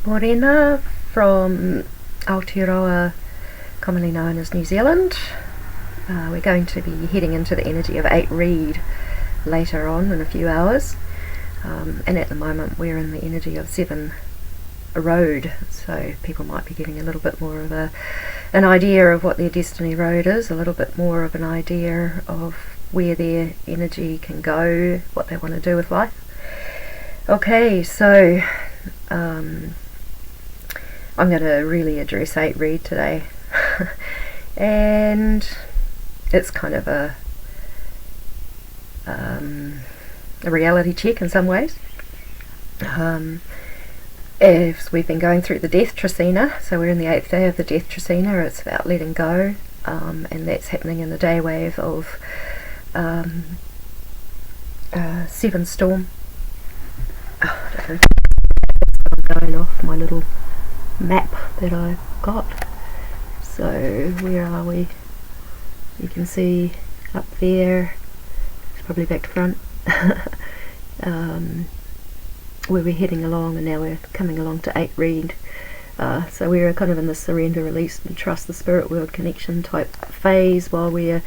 Morena from Aotearoa, commonly known as New Zealand. We're going to be heading into the energy of 8 Reed later on in a few hours, and at the moment we're in the energy of 7 Road, so people might be getting a little bit more of an idea of what their destiny road is, a little bit more of an idea of where their energy can go, what they want to do with life. Okay, so I'm going to really address 8 Reed today. And it's kind of a reality check in some ways. As we've been going through the Death Trecena, so we're in the 8th day of the Death Trecena. It's about letting go, and that's happening in the day wave of 7 Storm. I don't know. I'm going off my little map that I've got. So where are we? You can see up there, it's probably back to front, where we're heading along, and now we're coming along to 8 Reed. So we're kind of in the surrender, release and trust the spirit world connection type phase, while we're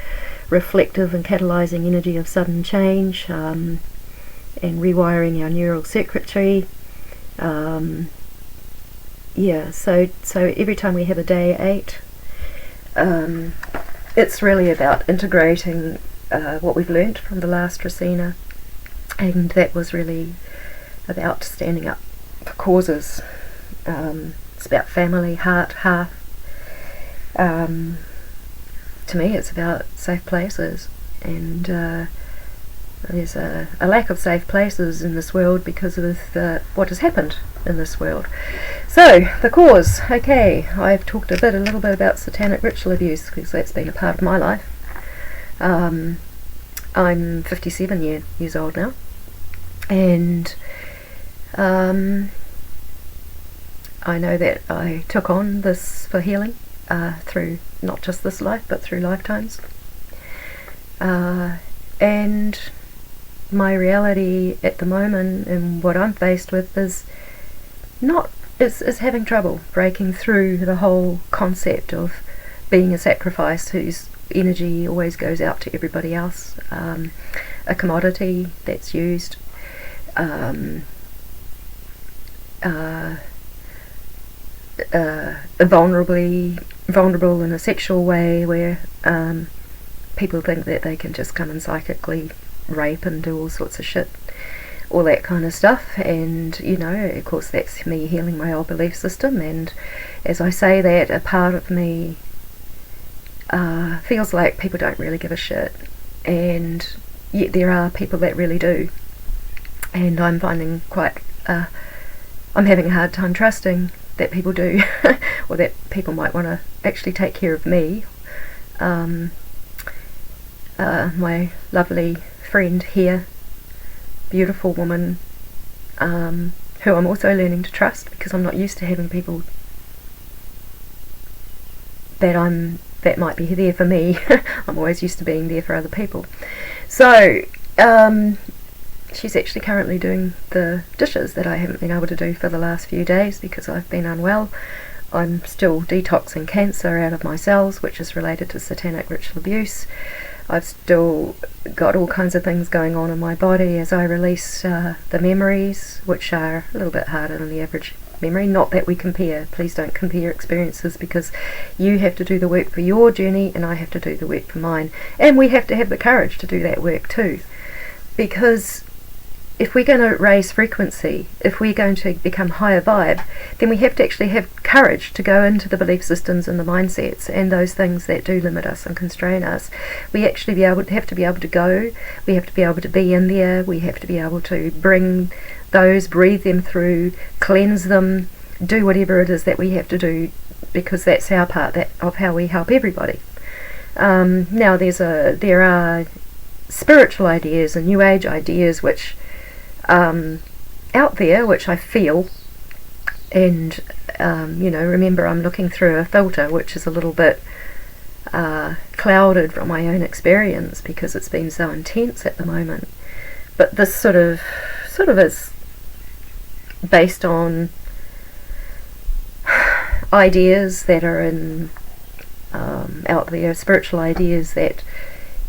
reflective and catalysing energy of sudden change, and rewiring our neural circuitry. So every time we have a day 8, it's really about integrating what we've learnt from the last Trecena, and that was really about standing up for causes. It's about family, heart, hearth. To me, it's about safe places, and there's a lack of safe places in this world because of what has happened in this world. So, the cause. Okay, I've talked a little bit about satanic ritual abuse, because that's been a part of my life. I'm 57 years old now, and I know that I took on this for healing, through not just this life, but through lifetimes. And my reality at the moment, and what I'm faced with, is having trouble breaking through the whole concept of being a sacrifice whose energy always goes out to everybody else, a commodity that's used, vulnerable in a sexual way, where people think that they can just come and psychically rape and do all sorts of shit, all that kind of stuff. And of course that's me healing my old belief system, and as I say that, a part of me feels like people don't really give a shit, and yet there are people that really do, and I'm finding I'm having a hard time trusting that people do, or that people might want to actually take care of me. My lovely friend here, beautiful woman, who I'm also learning to trust, because I'm not used to having people that might be there for me. I'm always used to being there for other people. So she's actually currently doing the dishes that I haven't been able to do for the last few days because I've been unwell. I'm still detoxing cancer out of my cells, which is related to satanic ritual abuse. I've still got all kinds of things going on in my body as I release the memories, which are a little bit harder than the average memory. Not that we compare, please don't compare experiences, because you have to do the work for your journey and I have to do the work for mine, and we have to have the courage to do that work too, because if we're going to raise frequency, if we're going to become higher vibe, then we have to actually have courage to go into the belief systems and the mindsets and those things that do limit us and constrain us. We actually have to be able to go, we have to be able to be in there, we have to be able to bring those, breathe them through, cleanse them, do whatever it is that we have to do, because that's our part of how we help everybody. Now there are spiritual ideas and new age ideas which out there, which I feel, and remember, I'm looking through a filter which is a little bit clouded from my own experience because it's been so intense at the moment. But this sort of is based on ideas that are in out there, spiritual ideas that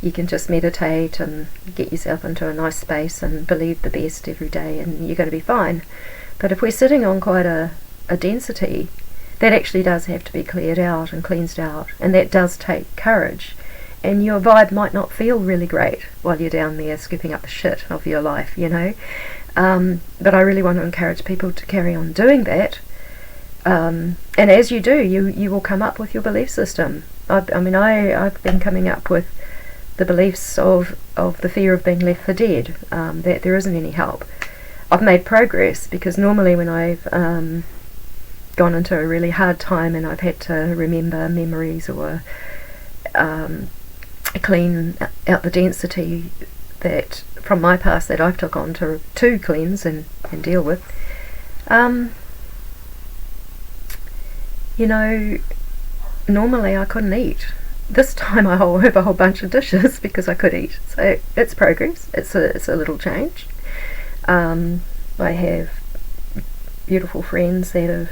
you can just meditate and get yourself into a nice space and believe the best every day and you're going to be fine. But if we're sitting on quite a density, that actually does have to be cleared out and cleansed out, and that does take courage. And your vibe might not feel really great while you're down there scooping up the shit of your life, you know. But I really want to encourage people to carry on doing that. And as you do, you will come up with your belief system. I've been coming up with the beliefs of the fear of being left for dead, that there isn't any help. I've made progress, because normally when I've gone into a really hard time and I've had to remember memories or clean out the density that from my past that I've took on to cleanse and deal with, you know, normally I couldn't eat. This time I have a whole bunch of dishes because I could eat. So it's progress. It's a little change. I have beautiful friends that have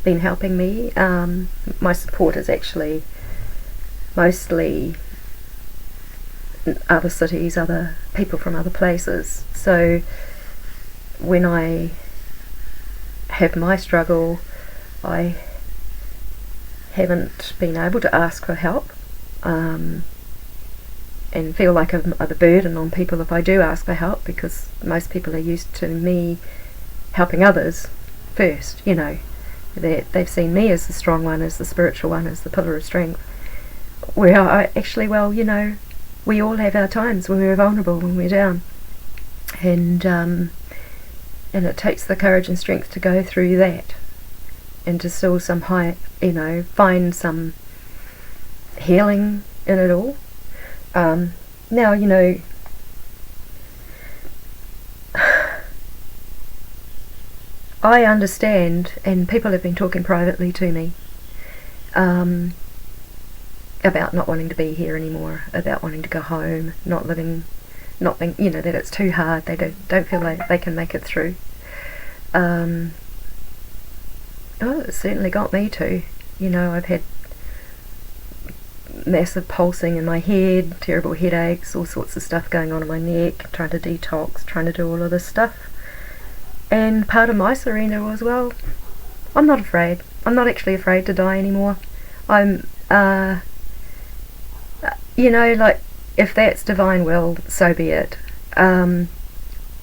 been helping me. My support is actually mostly other cities, other people from other places. So when I have my struggle, I haven't been able to ask for help, and feel like I'm a burden on people if I do ask for help, because most people are used to me helping others first, you know. They've seen me as the strong one, as the spiritual one, as the pillar of strength. Where I actually, well, you know, we all have our times when we're vulnerable, when we're down, and it takes the courage and strength to go through that, and to still find some healing in it all. Now, you know, I understand, and people have been talking privately to me about not wanting to be here anymore, about wanting to go home, not being, you know, that it's too hard, they don't feel like they can make it through. It certainly got me too. You know, I've had massive pulsing in my head, terrible headaches, all sorts of stuff going on in my neck, trying to detox, trying to do all of this stuff. And part of my surrender was, well, I'm not afraid. I'm not actually afraid to die anymore. I'm, you know, like, if that's divine will, so be it. I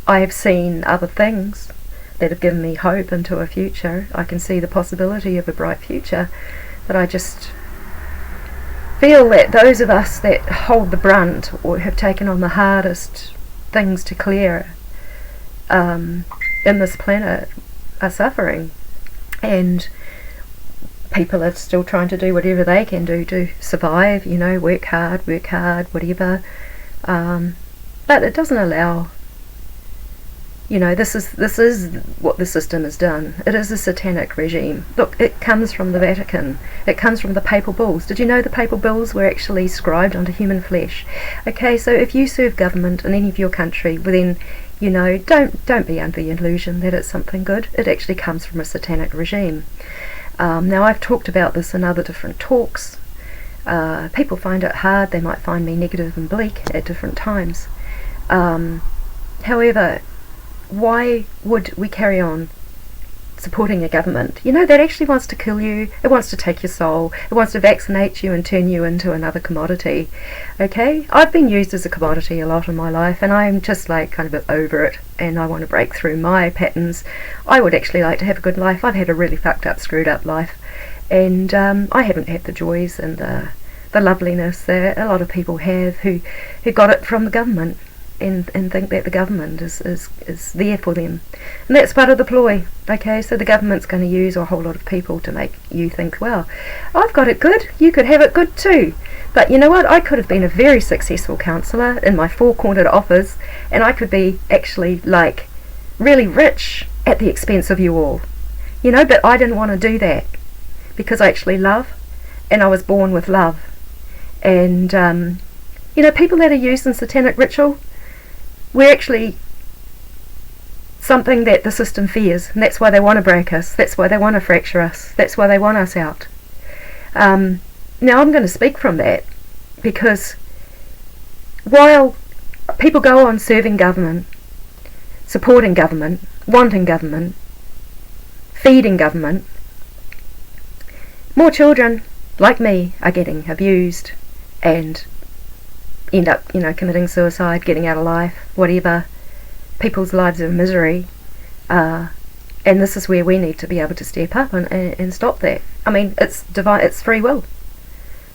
have seen other things that have given me hope into a future. I can see the possibility of a bright future, but I just feel that those of us that hold the brunt or have taken on the hardest things to clear in this planet are suffering, and people are still trying to do whatever they can do to survive, you know, work hard, whatever, but it doesn't allow, you know, this is what the system has done. It is a satanic regime. Look, it comes from the Vatican. It comes from the papal bulls. Did you know the papal bulls were actually scribed onto human flesh? Okay, so if you serve government in any of your country, well then, you know, don't be under the illusion that it's something good. It actually comes from a satanic regime. Now, I've talked about this in other different talks. People find it hard. They might find me negative and bleak at different times. However, why would we carry on supporting a government, you know, that actually wants to kill you? It wants to take your soul. It wants to vaccinate you and turn you into another commodity. Okay, I've been used as a commodity a lot in my life, and I'm just like kind of over it, and I want to break through my patterns. I would actually like to have a good life. I've had a really fucked up, screwed up life, and I haven't had the joys and the loveliness that a lot of people have who got it from the government. And think that the government is there for them. And that's part of the ploy. Okay, so the government's going to use a whole lot of people to make you think, well, I've got it good, you could have it good too. But you know what, I could have been a very successful counsellor in my four-cornered office, and I could be actually like really rich at the expense of you all. You know, but I didn't want to do that because I actually love, and I was born with love. And you know, people that are used in satanic ritual, we're actually something that the system fears, and that's why they want to break us, that's why they want to fracture us, that's why they want us out. Now I'm going to speak from that, because while people go on serving government, supporting government, wanting government, feeding government, more children like me are getting abused and end up, committing suicide, getting out of life, whatever. People's lives are in misery, and this is where we need to be able to step up and stop that. I mean, it's free will.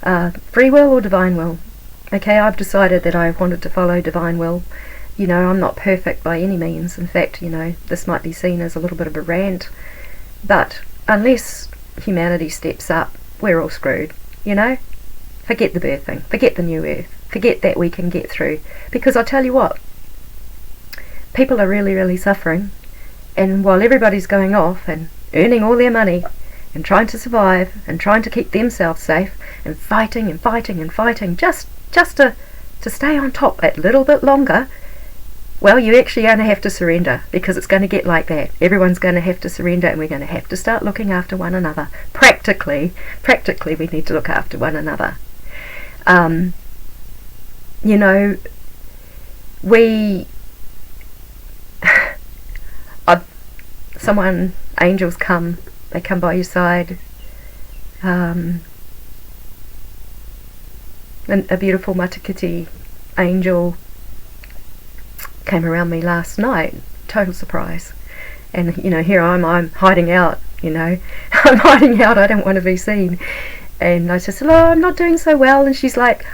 Free will or divine will. Okay, I've decided that I wanted to follow divine will. I'm not perfect by any means. In fact, this might be seen as a little bit of a rant, but unless humanity steps up, we're all screwed. Forget the birthing, forget the new earth, forget that we can get through. Because I tell you what, people are really, really suffering, and while everybody's going off and earning all their money and trying to survive and trying to keep themselves safe and fighting and fighting and fighting just to stay on top that little bit longer, well, you're actually going to have to surrender, because it's going to get like that. Everyone's going to have to surrender, and we're going to have to start looking after one another. Practically we need to look after one another. Angels come, they come by your side. And a beautiful Matakiti angel came around me last night, total surprise. And here I'm hiding out, I'm hiding out, I don't want to be seen. And I just said, oh, I'm not doing so well. And she's like,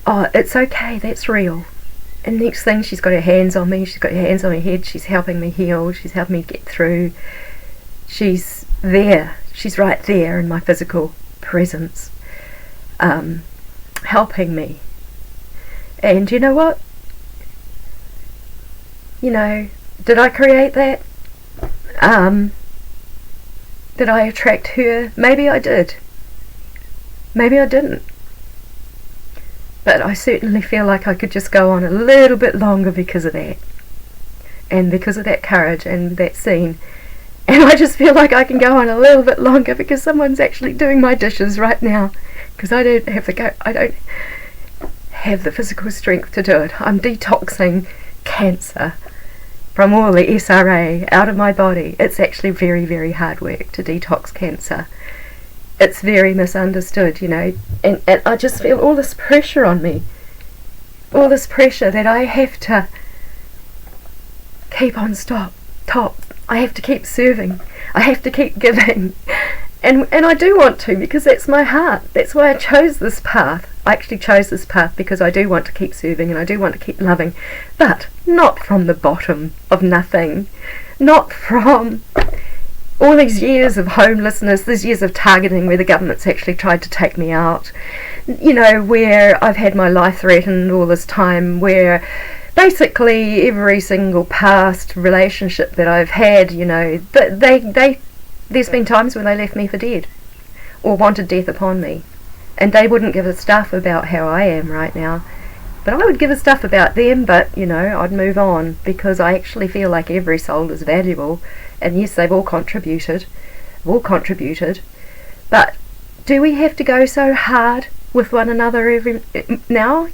oh, it's okay, that's real. And next thing, she's got her hands on me, she's got her hands on my head, she's helping me heal, she's helping me get through. She's there, she's right there in my physical presence, helping me. And you know what? Did I create that? Did I attract her? Maybe I did. Maybe I didn't. But I certainly feel like I could just go on a little bit longer because of that. And because of that courage and that scene. And I just feel like I can go on a little bit longer because someone's actually doing my dishes right now. Because I don't have the physical strength to do it. I'm detoxing cancer from all the SRA out of my body. It's actually very, very hard work to detox cancer. It's very misunderstood, and I just feel all this pressure on me. All this pressure that I have to keep on top. I have to keep serving. I have to keep giving. And I do want to, because that's my heart. That's why I chose this path. I actually chose this path because I do want to keep serving and I do want to keep loving. But not from the bottom of nothing. Not from all these years of homelessness, these years of targeting where the government's actually tried to take me out. Where I've had my life threatened all this time, where basically every single past relationship that I've had, there's been times when they left me for dead or wanted death upon me, and they wouldn't give a stuff about how I am right now. But I would give a stuff about them, but I'd move on, because I actually feel like every soul is valuable, and yes, they've all contributed, but do we have to go so hard with one another now?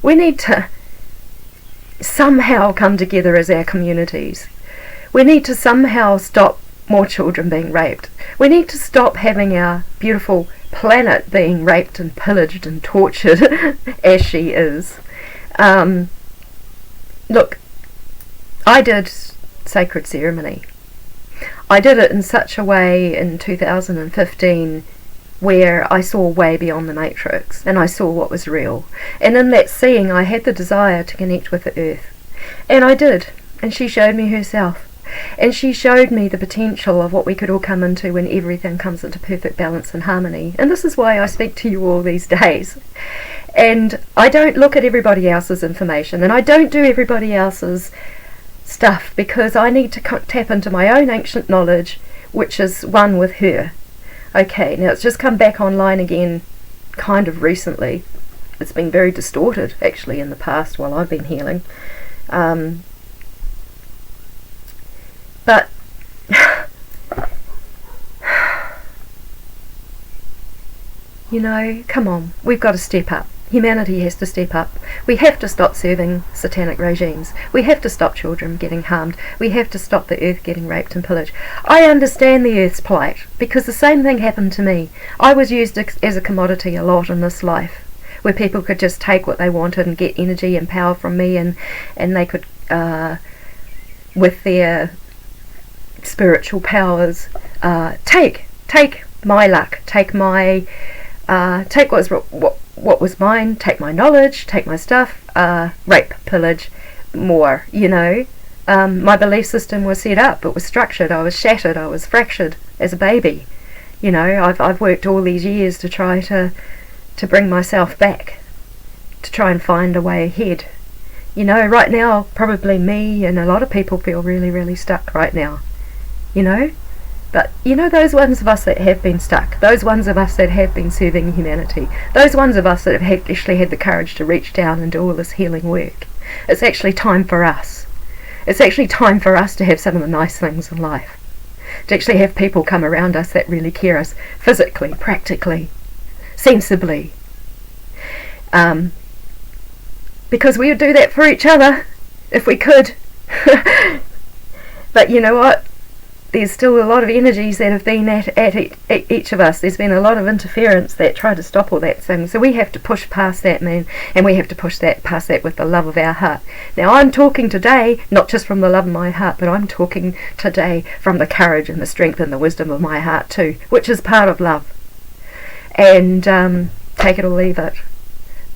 We need to somehow come together as our communities. We need to somehow stop more children being raped. We need to stop having our beautiful planet being raped and pillaged and tortured as she is. Look, I did sacred ceremony. I did it in such a way in 2015 where I saw way beyond the matrix and I saw what was real. And in that seeing, I had the desire to connect with the earth. And I did. And she showed me herself. And she showed me the potential of what we could all come into when everything comes into perfect balance and harmony. And this is why I speak to you all these days. And I don't look at everybody else's information, and I don't do everybody else's stuff, because I need to tap into my own ancient knowledge, which is one with her. Okay, now it's just come back online again kind of recently. It's been very distorted actually in the past while I've been healing. But you know, come on, we've got to step up. Humanity has to step up. We have to stop serving satanic regimes. We have to stop children getting harmed. We have to stop the earth getting raped and pillaged. I understand the earth's plight, because the same thing happened to me. I was used as a commodity a lot in this life, where people could just take what they wanted and get energy and power from me, and they could, with their spiritual powers, take my luck, take what was mine, take my knowledge, take my stuff, rape, pillage, more, you know. My belief system was set up, it was structured, I was shattered, I was fractured as a baby. You know, I've worked all these years to try to bring myself back, to try and find a way ahead. You know, right now, probably me and a lot of people feel really, really stuck right now, you know. But, you know, those ones of us that have been stuck, those ones of us that have been serving humanity, those ones of us that have actually had the courage to reach down and do all this healing work, it's actually time for us. It's actually time for us to have some of the nice things in life. To actually have people come around us that really care us, physically, practically, sensibly. Because we would do that for each other, if we could. But you know what? There's still a lot of energies that have been at each of us. There's been a lot of interference that tried to stop all that thing. So we have to push past that, man, and we have to push past that with the love of our heart. Now, I'm talking today, not just from the love of my heart, but I'm talking today from the courage and the strength and the wisdom of my heart too, which is part of love. And take it or leave it.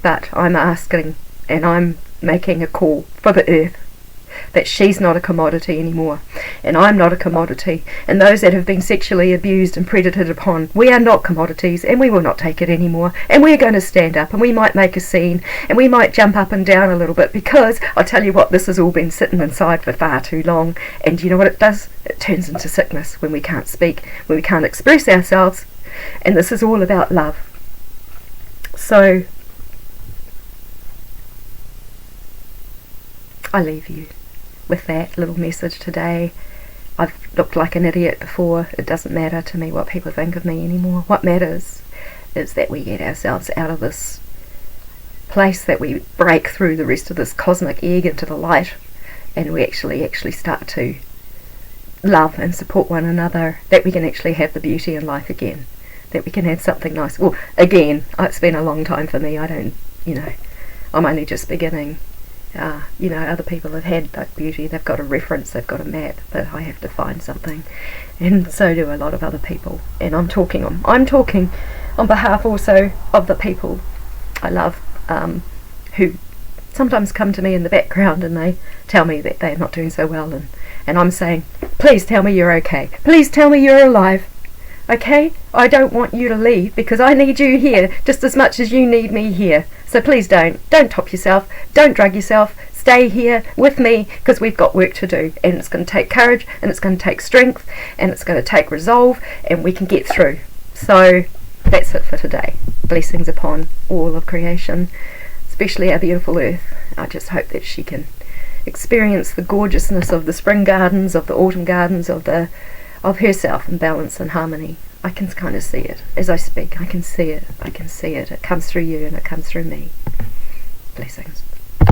But I'm asking, and I'm making a call for the earth, that she's not a commodity anymore, and I'm not a commodity, and those that have been sexually abused and predated upon, we are not commodities, and we will not take it anymore, and we're going to stand up, and we might make a scene, and we might jump up and down a little bit, because I'll tell you what, this has all been sitting inside for far too long, and you know what it does? It turns into sickness when we can't speak, when we can't express ourselves, and this is all about love. So I leave you with that little message today. I've looked like an idiot before. It doesn't matter to me what people think of me anymore. What matters is that we get ourselves out of this place, that we break through the rest of this cosmic egg into the light, and we actually start to love and support one another, that we can actually have the beauty in life again, that we can have something nice. Well, again, it's been a long time for me. I don't, you know, I'm only just beginning. You know, other people have had that beauty, they've got a reference, they've got a map, but I have to find something, and so do a lot of other people, and I'm talking on behalf also of the people I love, who sometimes come to me in the background and they tell me that they're not doing so well, and I'm saying, please tell me you're okay, please tell me you're alive. Okay? I don't want you to leave, because I need you here just as much as you need me here. So please don't top yourself, don't drug yourself, stay here with me, because we've got work to do, and it's going to take courage, and it's going to take strength, and it's going to take resolve, and we can get through. So that's it for today. Blessings upon all of creation, especially our beautiful earth. I just hope that she can experience the gorgeousness of the spring gardens, of the autumn gardens, of herself in balance and harmony. I can kind of see it as I speak. I can see it. It comes through you and it comes through me. Blessings.